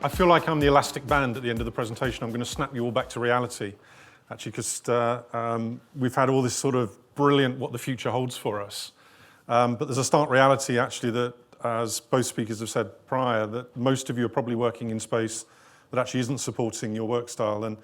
I feel like I'm the elastic band at the end of the presentation. I'm going to snap you all back to reality, actually, because we've had all this sort of brilliant what the future holds for us. But there's a stark reality, actually, that, as both speakers have said prior, that most of you are probably working in space that actually isn't supporting your work style. And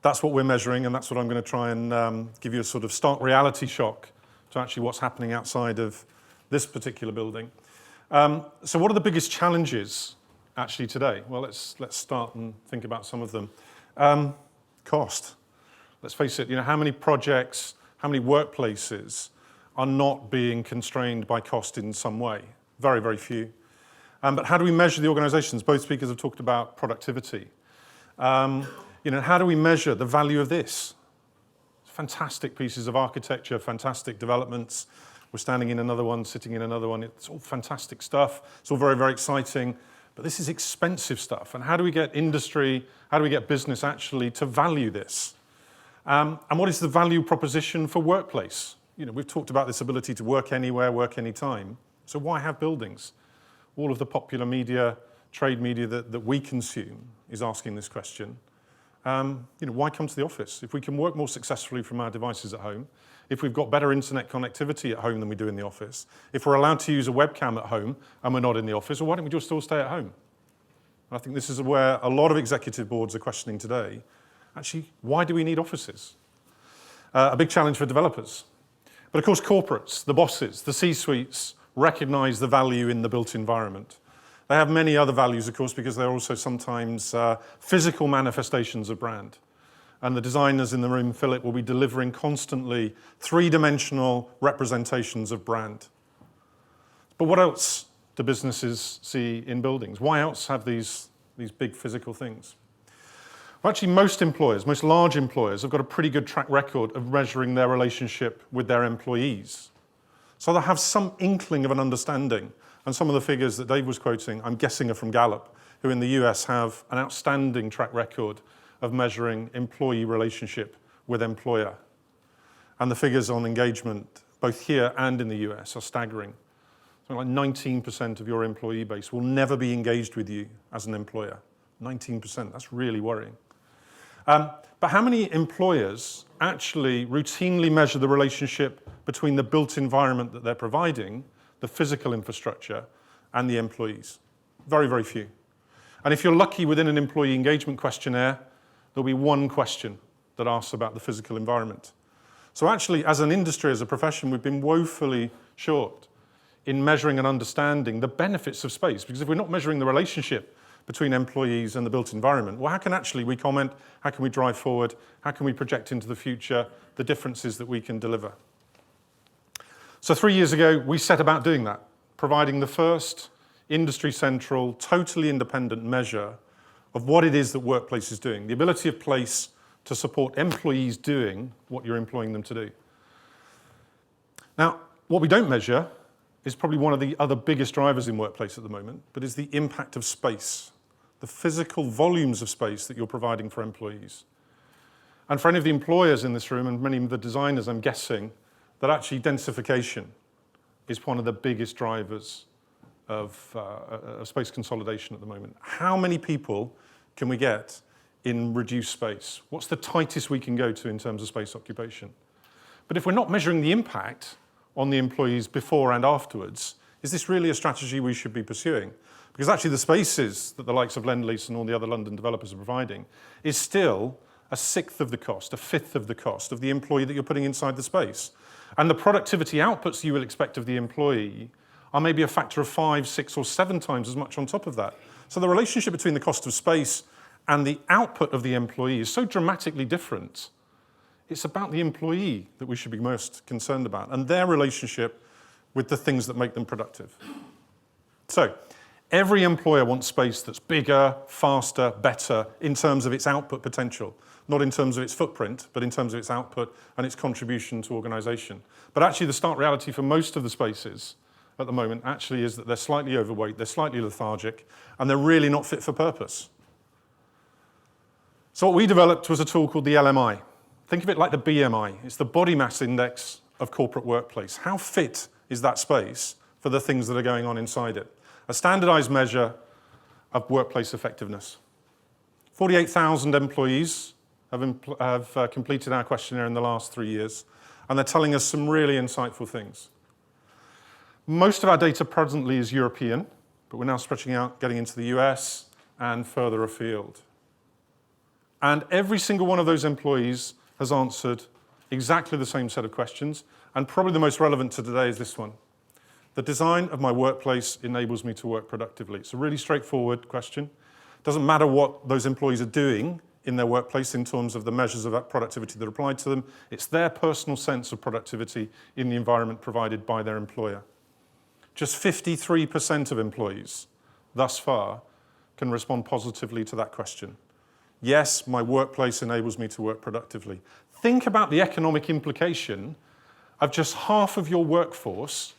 that's what we're measuring, and that's what I'm going to try and give you a sort of stark reality shock to actually what's happening outside of this particular building. So what are the biggest challenges actually today? Well, let's start and think about some of them. Cost. Let's face it, how many projects, how many workplaces are not being constrained by cost in some way? Very, very few. But how do we measure the organizations? Both speakers have talked about productivity. How do we measure the value of this? Fantastic pieces of architecture, fantastic developments. We're standing in another one, sitting in another one. It's all fantastic stuff. It's all very, very exciting. But this is expensive stuff. And how do we get industry, how do we get business actually to value this? And what is the value proposition for workplace? We've talked about this ability to work anywhere, work anytime. So why have buildings? All of the popular media, trade media that we consume is asking this question. Why come to the office? If we can work more successfully from our devices at home, if we've got better internet connectivity at home than we do in the office, if we're allowed to use a webcam at home and we're not in the office, well, why don't we just all stay at home? And I think this is where a lot of executive boards are questioning today. Actually, why do we need offices? A big challenge for developers. But of course, corporates, the bosses, the C-suites recognize the value in the built environment. They have many other values, of course, because they're also sometimes physical manifestations of brand. And the designers in the room, Philip, will be delivering constantly three-dimensional representations of brand. But what else do businesses see in buildings? Why else have these big physical things? Well, actually, most employers, most large employers, have got a pretty good track record of measuring their relationship with their employees. So they'll have some inkling of an understanding. And some of the figures that Dave was quoting, I'm guessing, are from Gallup, who in the US have an outstanding track record of measuring employee relationship with employer. And the figures on engagement, both here and in the US, are staggering. Something like 19% of your employee base will never be engaged with you as an employer. 19%, that's really worrying. But how many employers actually routinely measure the relationship between the built environment that they're providing, the physical infrastructure, and the employees? Very, very few. And if you're lucky within an employee engagement questionnaire, there'll be one question that asks about the physical environment. So actually, as an industry, as a profession, we've been woefully short in measuring and understanding the benefits of space. Because if we're not measuring the relationship between employees and the built environment, well, how can actually we comment? How can we drive forward? How can we project into the future the differences that we can deliver? So 3 years ago, we set about doing that, providing the first industry-central, totally independent measure of what it is that workplace is doing, the ability of place to support employees doing what you're employing them to do. Now, what we don't measure is probably one of the other biggest drivers in workplace at the moment, but is the impact of space, the physical volumes of space that you're providing for employees. And for any of the employers in this room, and many of the designers, I'm guessing, that actually densification is one of the biggest drivers of space consolidation at the moment. How many people can we get in reduced space? What's the tightest we can go to in terms of space occupation? But if we're not measuring the impact on the employees before and afterwards, is this really a strategy we should be pursuing? Because actually the spaces that the likes of Lend-Lease and all the other London developers are providing is still a sixth of the cost, a fifth of the cost of the employee that you're putting inside the space. And the productivity outputs you will expect of the employee are maybe a factor of 5, 6, or 7 times as much on top of that. So the relationship between the cost of space and the output of the employee is so dramatically different. It's about the employee that we should be most concerned about and their relationship with the things that make them productive. So every employer wants space that's bigger, faster, better in terms of its output potential. Not in terms of its footprint, but in terms of its output and its contribution to organization. But actually the stark reality for most of the spaces at the moment actually is that they're slightly overweight, they're slightly lethargic, and they're really not fit for purpose. So what we developed was a tool called the LMI. Think of it like the BMI. It's the body mass index of corporate workplace. How fit is that space for the things that are going on inside it? A standardized measure of workplace effectiveness. 48,000 employees have completed our questionnaire in the last 3 years, and they're telling us some really insightful things. Most of our data presently is European, but we're now stretching out, getting into the US and further afield. And every single one of those employees has answered exactly the same set of questions, and probably the most relevant to today is this one. The design of my workplace enables me to work productively. It's a really straightforward question. It doesn't matter what those employees are doing in their workplace in terms of the measures of that productivity that are applied to them. It's their personal sense of productivity in the environment provided by their employer. Just 53% of employees thus far can respond positively to that question. Yes, my workplace enables me to work productively. Think about the economic implication of just half of your workforce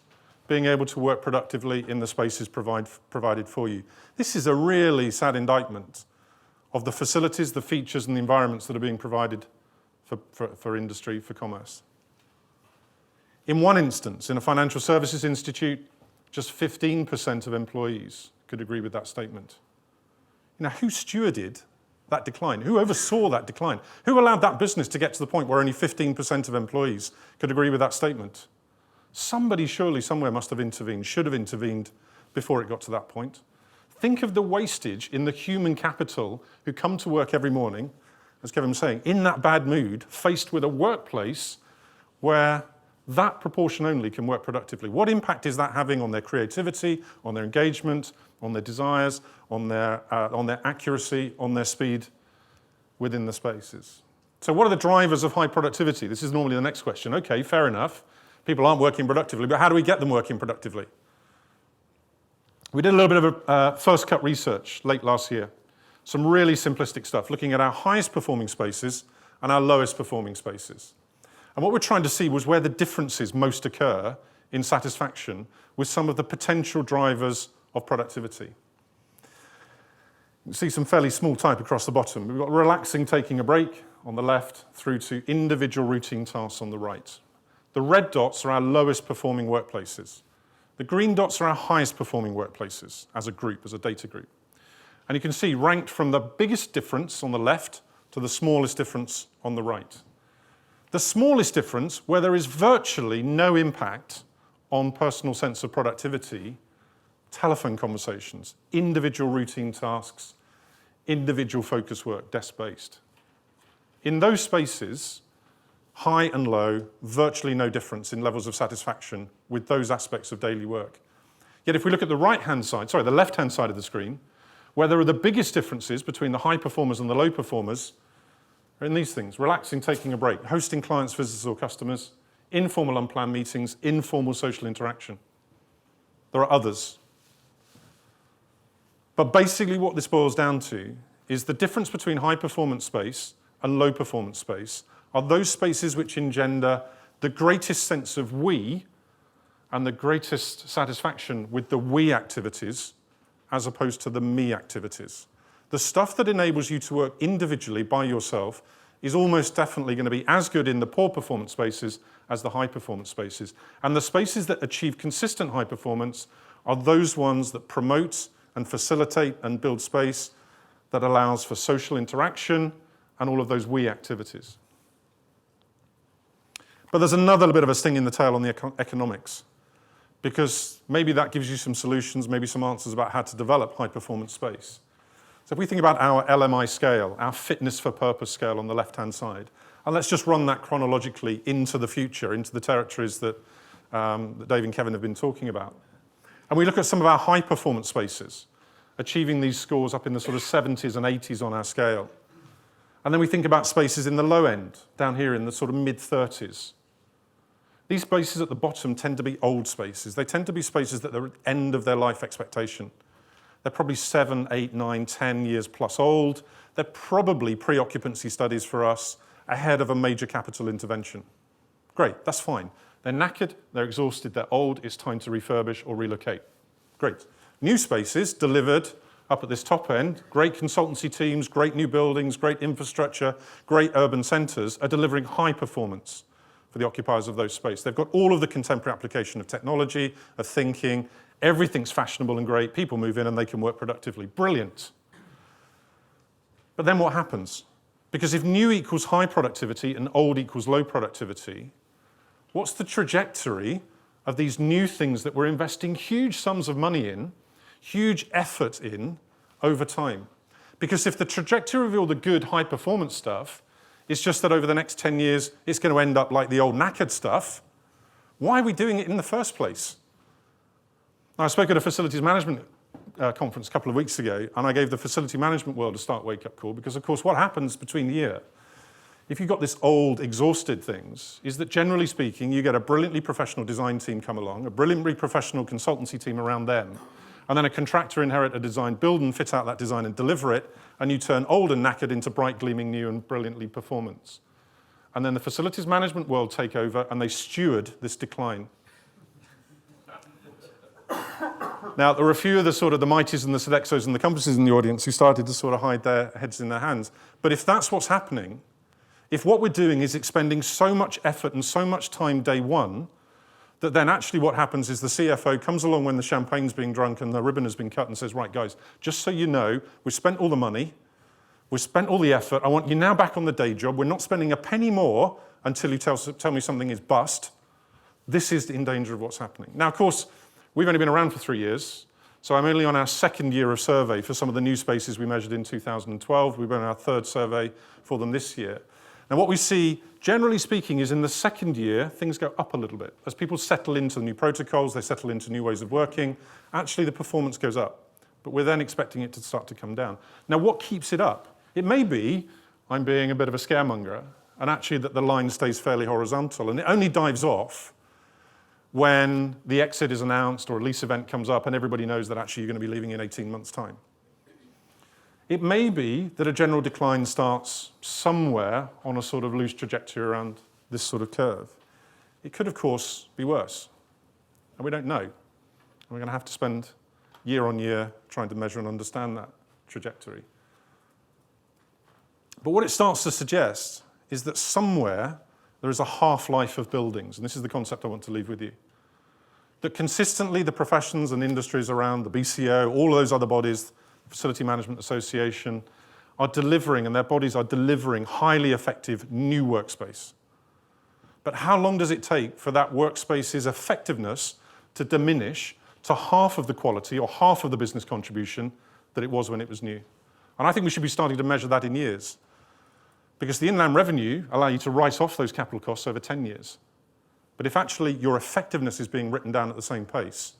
being able to work productively in the spaces provided for you. This is a really sad indictment of the facilities, the features, and the environments that are being provided for industry, for commerce. In one instance, in a financial services institute, just 15% of employees could agree with that statement. You know, who stewarded that decline? Who oversaw that decline? Who allowed that business to get to the point where only 15% of employees could agree with that statement? Somebody surely somewhere must have intervened, should have intervened before it got to that point. Think of the wastage in the human capital who come to work every morning, as Kevin was saying, in that bad mood, faced with a workplace where that proportion only can work productively. What impact is that having on their creativity, on their engagement, on their desires, on their accuracy, on their speed within the spaces? So what are the drivers of high productivity? This is normally the next question. Okay, fair enough. People aren't working productively, but how do we get them working productively? We did a little bit of first cut research late last year. Some really simplistic stuff, looking at our highest performing spaces and our lowest performing spaces. And what we're trying to see was where the differences most occur in satisfaction with some of the potential drivers of productivity. You see some fairly small type across the bottom. We've got relaxing, taking a break on the left, through to individual routine tasks on the right. The red dots are our lowest performing workplaces. The green dots are our highest performing workplaces as a group, as a data group. And you can see ranked from the biggest difference on the left to the smallest difference on the right. The smallest difference, where there is virtually no impact on personal sense of productivity, telephone conversations, individual routine tasks, individual focus work, desk-based. In those spaces, high and low, virtually no difference in levels of satisfaction with those aspects of daily work. Yet if we look at the left-hand side of the screen, where there are the biggest differences between the high performers and the low performers, are in these things: relaxing, taking a break, hosting clients, visitors, or customers, informal unplanned meetings, informal social interaction. There are others. But basically what this boils down to is the difference between high performance space and low performance space are those spaces which engender the greatest sense of we and the greatest satisfaction with the we activities as opposed to the me activities. The stuff that enables you to work individually by yourself is almost definitely going to be as good in the poor performance spaces as the high performance spaces. And the spaces that achieve consistent high performance are those ones that promote and facilitate and build space that allows for social interaction and all of those we activities. But there's another bit of a sting in the tail on the economics, because maybe that gives you some solutions, maybe some answers about how to develop high performance space. So if we think about our LMI scale, our fitness for purpose scale on the left-hand side, and let's just run that chronologically into the future, into the territories that Dave and Kevin have been talking about. And we look at some of our high performance spaces, achieving these scores up in the sort of 70s and 80s on our scale. And then we think about spaces in the low end, down here in the sort of mid-30s. These spaces at the bottom tend to be old spaces. They tend to be spaces that are at the end of their life expectation. They're probably 7, 8, 9, 10 years plus old. They're probably pre-occupancy studies for us ahead of a major capital intervention. Great, that's fine. They're knackered, they're exhausted, they're old, it's time to refurbish or relocate. Great. New spaces delivered up at this top end, great consultancy teams, great new buildings, great infrastructure, great urban centres are delivering high performance for the occupiers of those spaces. They've got all of the contemporary application of technology, of thinking, everything's fashionable and great, people move in and they can work productively. Brilliant. But then what happens? Because if new equals high productivity and old equals low productivity, what's the trajectory of these new things that we're investing huge sums of money in, huge effort in, over time? Because if the trajectory of all the good high performance stuff is just that over the next 10 years, it's going to end up like the old knackered stuff, why are we doing it in the first place? Now, I spoke at a facilities management conference a couple of weeks ago, and I gave the facility management world a start wake-up call, because, of course, what happens between the year, if you've got this old, exhausted things, is that generally speaking, you get a brilliantly professional design team come along, a brilliantly professional consultancy team around them, and then a contractor inherit a design, build and fit out that design and deliver it, and you turn old and knackered into bright, gleaming new and brilliantly performance. And then the facilities management world take over, and they steward this decline. Now, there were a few of the sort of the mighties and the Sodexos and the Compasses in the audience who started to sort of hide their heads in their hands. But if that's what's happening, if what we're doing is expending so much effort and so much time day one, that then actually what happens is the CFO comes along when the champagne's being drunk and the ribbon has been cut and says, right, guys, just so you know, we've spent all the money, we've spent all the effort, I want you now back on the day job, we're not spending a penny more until you tell me something is bust. This is in danger of what's happening. Now, of course, we've only been around for 3 years, so I'm only on our second year of survey for some of the new spaces we measured in 2012. We've been on our third survey for them this year. And what we see, generally speaking, is in the second year, things go up a little bit. As people settle into new protocols, they settle into new ways of working, actually the performance goes up. But we're then expecting it to start to come down. Now, what keeps it up? It may be I'm being a bit of a scaremonger, and actually that the line stays fairly horizontal, and it only dives off when the exit is announced or a lease event comes up and everybody knows that actually you're going to be leaving in 18 months' time. It may be that a general decline starts somewhere on a sort of loose trajectory around this sort of curve. It could, of course, be worse, and we don't know. And we're going to have to spend year on year trying to measure and understand that trajectory. But what it starts to suggest is that somewhere there is a half-life of buildings, and this is the concept I want to leave with you. That consistently the professions and industries around, the BCO, all of those other bodies, Facility Management Association, are delivering, and their bodies are delivering highly effective new workspace. But how long does it take for that workspace's effectiveness to diminish to half of the quality or half of the business contribution that it was when it was new? And I think we should be starting to measure that in years, because the inland revenue allows you to write off those capital costs over 10 years. But if actually your effectiveness is being written down at the same pace,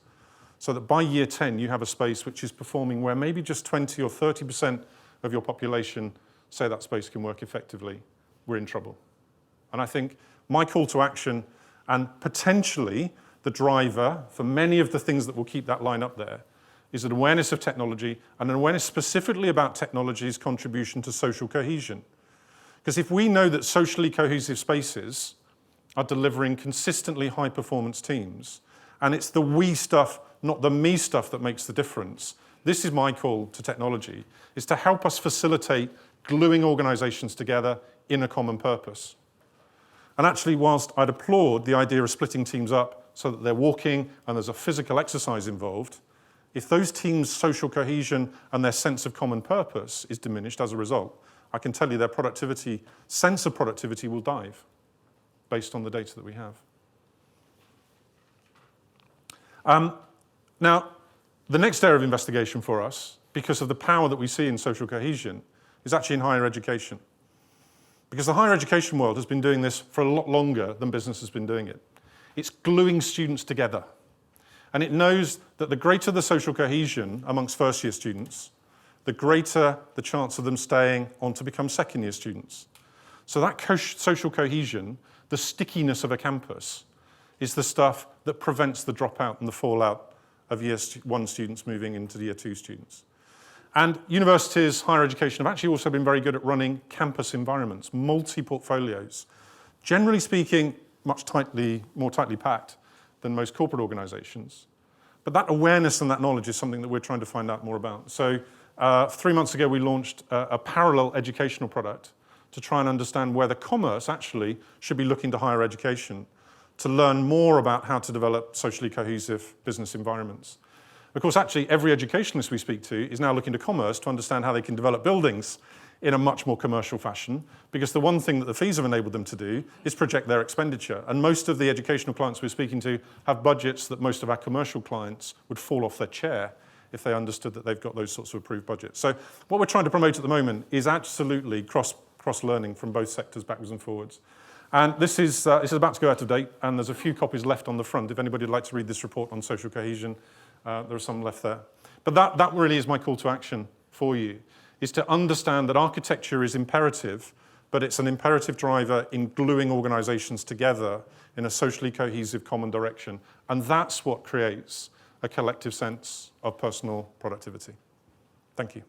so that by year 10 you have a space which is performing where maybe just 20 or 30% of your population say that space can work effectively, we're in trouble. And I think my call to action, and potentially the driver for many of the things that will keep that line up there, is an awareness of technology, and an awareness specifically about technology's contribution to social cohesion. Because if we know that socially cohesive spaces are delivering consistently high performance teams, and it's the we stuff, not the me stuff, that makes the difference, this is my call to technology, is to help us facilitate gluing organizations together in a common purpose. And actually, whilst I'd applaud the idea of splitting teams up so that they're walking and there's a physical exercise involved, if those teams' social cohesion and their sense of common purpose is diminished as a result, I can tell you their productivity, sense of productivity will dive based on the data that we have. Now, the next area of investigation for us, because of the power that we see in social cohesion, is actually in higher education. Because the higher education world has been doing this for a lot longer than business has been doing it. It's gluing students together. And it knows that the greater the social cohesion amongst first-year students, the greater the chance of them staying on to become second-year students. So that social cohesion, the stickiness of a campus, is the stuff that prevents the dropout and the fallout of year one students moving into the year two students. And universities, higher education, have actually also been very good at running campus environments, multi-portfolios. Generally speaking, more tightly packed than most corporate organizations. But that awareness and that knowledge is something that we're trying to find out more about. So 3 months ago, we launched a parallel educational product to try and understand whether commerce actually should be looking to higher education to learn more about how to develop socially cohesive business environments. Of course, actually, every educationalist we speak to is now looking to commerce to understand how they can develop buildings in a much more commercial fashion, because the one thing that the fees have enabled them to do is project their expenditure. And most of the educational clients we're speaking to have budgets that most of our commercial clients would fall off their chair if they understood that they've got those sorts of approved budgets. So what we're trying to promote at the moment is absolutely cross-learning from both sectors backwards and forwards. And this is about to go out of date, and there's a few copies left on the front. If anybody would like to read this report on social cohesion, there are some left there. But that really is my call to action for you, is to understand that architecture is imperative, but it's an imperative driver in gluing organizations together in a socially cohesive common direction. And that's what creates a collective sense of personal productivity. Thank you.